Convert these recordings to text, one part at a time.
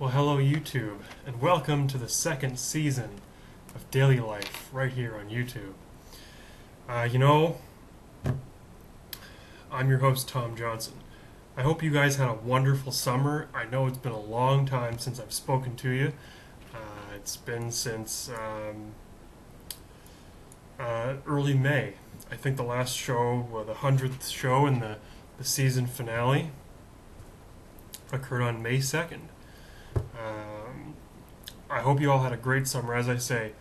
Well, hello YouTube, and welcome to the second season of Daily Life right here on YouTube. Uh, you know, I'm your host, Tom Johnson. I hope you guys had a wonderful summer. I know it's been a long time since I've spoken to you. It's been since early May. I think the last show, the 100th show in the season finale, occurred on May 2nd. I hope you all had a great summer. As I say,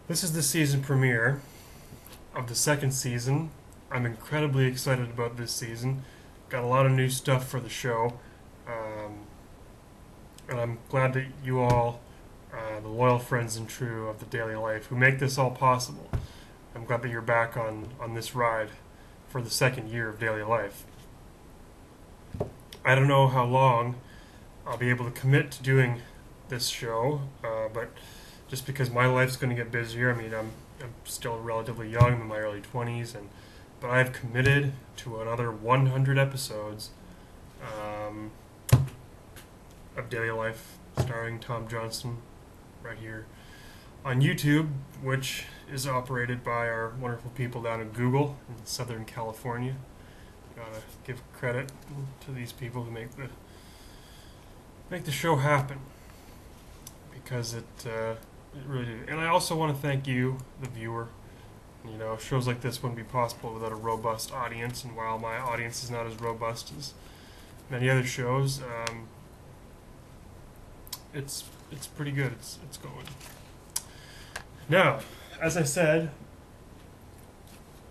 this is the season premiere of the second season. I'm incredibly excited about this season. Got a lot of new stuff for the show. And I'm glad that you all, the loyal friends and true of the Daily Life, who make this all possible, I'm glad that you're back on this ride for the second year of Daily Life. I don't know how long I'll be able to commit to doing this show, but just because my life's going to get busier. I mean, I'm still relatively young, I'm in my early 20s, but I've committed to another 100 episodes of Daily Life starring Tom Johnson right here on YouTube, which is operated by our wonderful people down at Google in Southern California. Gotta give credit to these people who make the show happen, because it really did. And I also want to thank you, the viewer. You know, shows like this wouldn't be possible without a robust audience, and while my audience is not as robust as many other shows, it's pretty good. It's going. Now, as I said,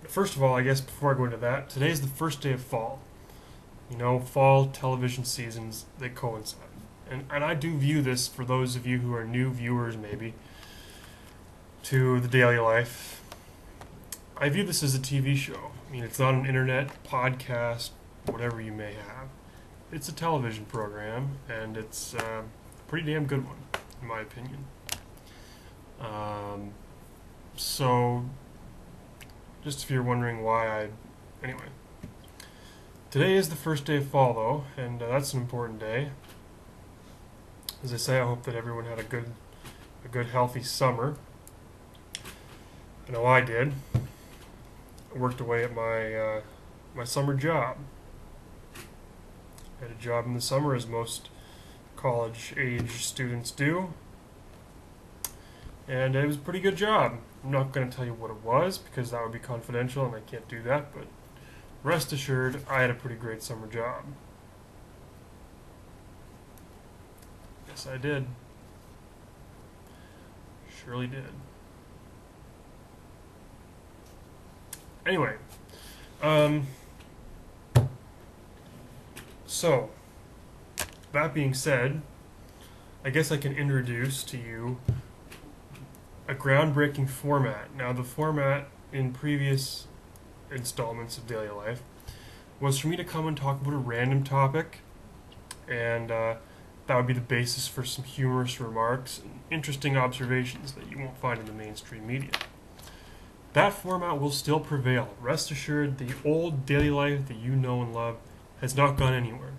first of all, I guess before I go into that, today's the first day of fall. You know, fall television seasons, they coincide. And I do view this, for those of you who are new viewers maybe, to the Daily Life, I view this as a TV show. I mean, it's not an internet podcast, whatever you may have. It's a television program, and it's a pretty damn good one, in my opinion. So, just if you're wondering why anyway. Today is the first day of fall, though, and that's an important day. As I say, I hope that everyone had a good healthy summer. I know I did. I worked away at my summer job. I had a job in the summer, as most college-age students do, and it was a pretty good job. I'm not going to tell you what it was, because that would be confidential, and I can't do that, but rest assured, I had a pretty great summer job. Yes, I did. Surely did. Anyway, so, that being said, I guess I can introduce to you a groundbreaking format. Now, the format in previous installments of Daily Life was for me to come and talk about a random topic, and that would be the basis for some humorous remarks and interesting observations that you won't find in the mainstream media. That format will still prevail. Rest assured, the old Daily Life that you know and love has not gone anywhere.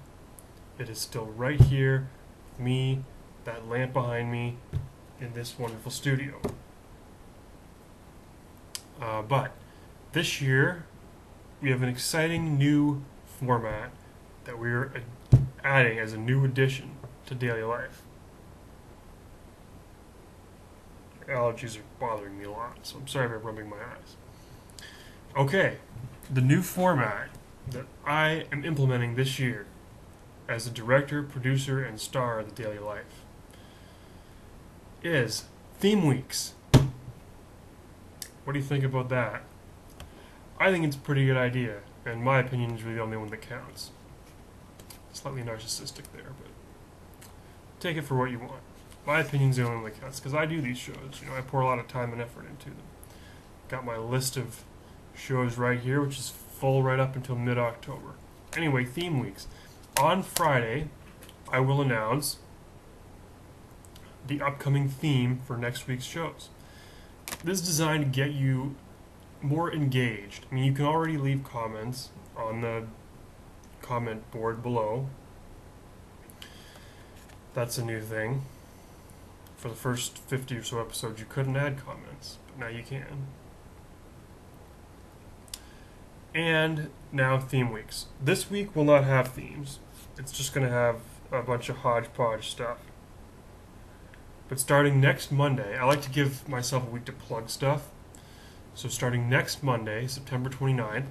It is still right here with me, that lamp behind me, in this wonderful studio. But this year, we have an exciting new format that we're adding as a new addition to Daily Life. Allergies are bothering me a lot, so I'm sorry about rubbing my eyes. Okay, the new format that I am implementing this year as the director, producer, and star of the Daily Life is theme weeks. What do you think about that? I think it's a pretty good idea, and my opinion is really the only one that counts. Slightly narcissistic there, but take it for what you want. My opinion's the only one that counts, because I do these shows. You know, I pour a lot of time and effort into them. Got my list of shows right here, which is full right up until mid-October. Anyway, theme weeks. On Friday, I will announce the upcoming theme for next week's shows. This is designed to get you more engaged. I mean, you can already leave comments on the comment board below. That's a new thing. For the first 50 or so episodes, you couldn't add comments, but now you can. And now theme weeks. This week will not have themes. It's just going to have a bunch of hodgepodge stuff. But starting next Monday, I like to give myself a week to plug stuff. So starting next Monday, September 29th,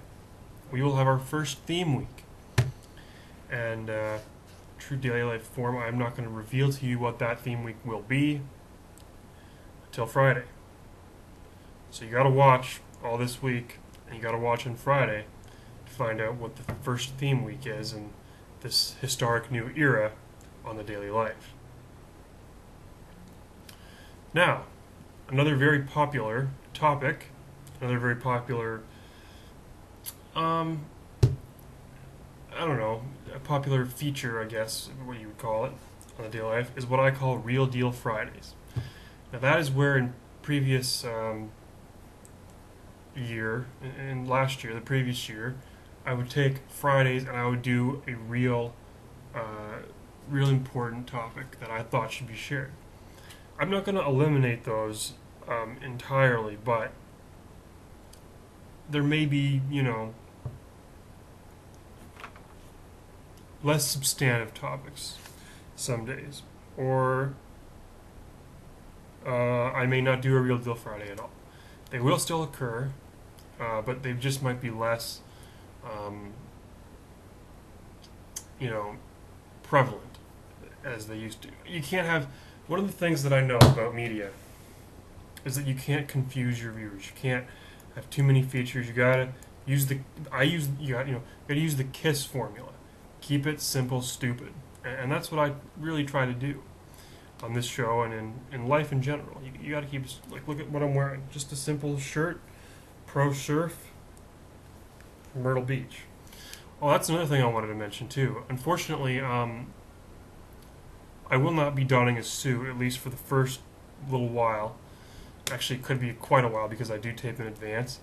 we will have our first theme week. And true daily life form, I'm not going to reveal to you what that theme week will be until Friday. So you got to watch all this week, and you got to watch on Friday to find out what the first theme week is in this historic new era on the daily life. Now, another very popular topic, another very popular, I don't know, a popular feature, I guess, what you would call it, on the daily life, is what I call Real Deal Fridays. Now that is where in previous year, in last year, the previous year, I would take Fridays and I would do a real important topic that I thought should be shared. I'm not going to eliminate those entirely, but there may be, less substantive topics some days. Or I may not do a Real Deal Friday at all. They will still occur, but they just might be less, prevalent as they used to. You can't have... One of the things that I know about media is that you can't confuse your viewers. You can't have too many features. You gotta use you gotta use the KISS formula. Keep it simple, stupid, and that's what I really try to do on this show and in life in general. You gotta keep, like, look at what I'm wearing. Just a simple shirt, Pro Surf, from Myrtle Beach. Oh, that's another thing I wanted to mention too. Unfortunately, I will not be donning a suit, at least for the first little while. Actually, it could be quite a while because I do tape in advance.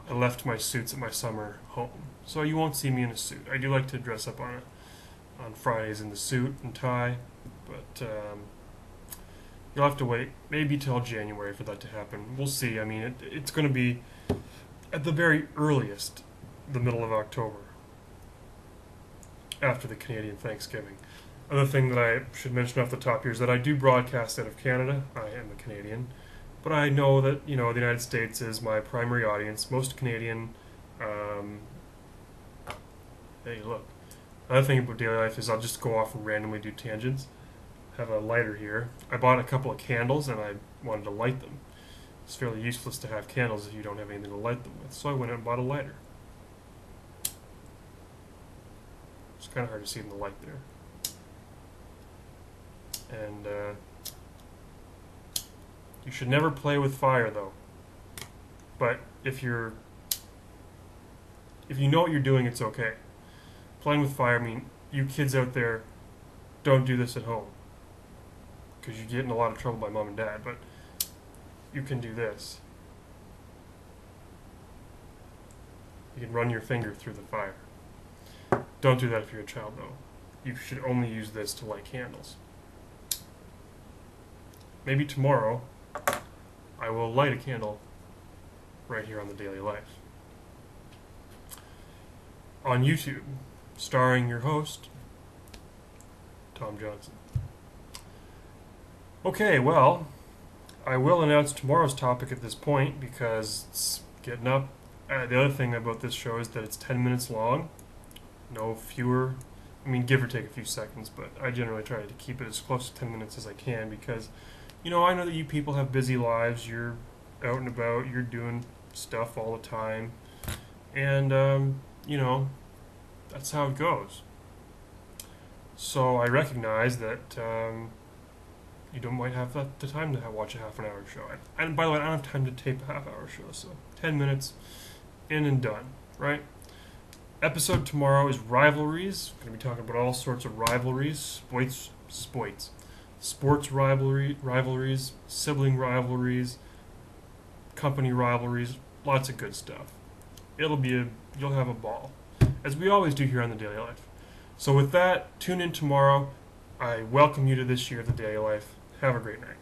I left my suits at my summer home, so you won't see me in a suit. I do like to dress up on Fridays in the suit and tie, but you'll have to wait maybe till January for that to happen. We'll see. I mean, it's going to be at the very earliest the middle of October, after the Canadian Thanksgiving. Other thing that I should mention off the top here is that I do broadcast out of Canada. I am a Canadian. But I know that, the United States is my primary audience. Most Canadian... hey, look. Another thing about daily life is I'll just go off and randomly do tangents. I have a lighter here. I bought a couple of candles and I wanted to light them. It's fairly useless to have candles if you don't have anything to light them with. So I went out and bought a lighter. It's kind of hard to see in the light there. And you should never play with fire, though. But if you know what you're doing, it's okay. Playing with fire, you kids out there, don't do this at home, because you get in a lot of trouble by mom and dad. But you can do this. You can run your finger through the fire. Don't do that if you're a child, though. You should only use this to light candles. Maybe tomorrow I will light a candle right here on the Daily Life. On YouTube, starring your host, Tom Johnson. Okay, well, I will announce tomorrow's topic at this point because it's getting up. The other thing about this show is that it's 10 minutes long, no fewer. Give or take a few seconds, but I generally try to keep it as close to 10 minutes as I can because I know that you people have busy lives, you're out and about, you're doing stuff all the time, and, that's how it goes. So I recognize that you might have the time to watch a half-an-hour show. And by the way, I don't have time to tape a half-hour show, so 10 minutes, in and done, right? Episode tomorrow is rivalries. We're going to be talking about all sorts of rivalries, sports rivalries, sibling rivalries, company rivalries, lots of good stuff. You'll have a ball, as we always do here on the Daily Life. So with that, tune in tomorrow. I welcome you to this year of the daily life. Have a great night.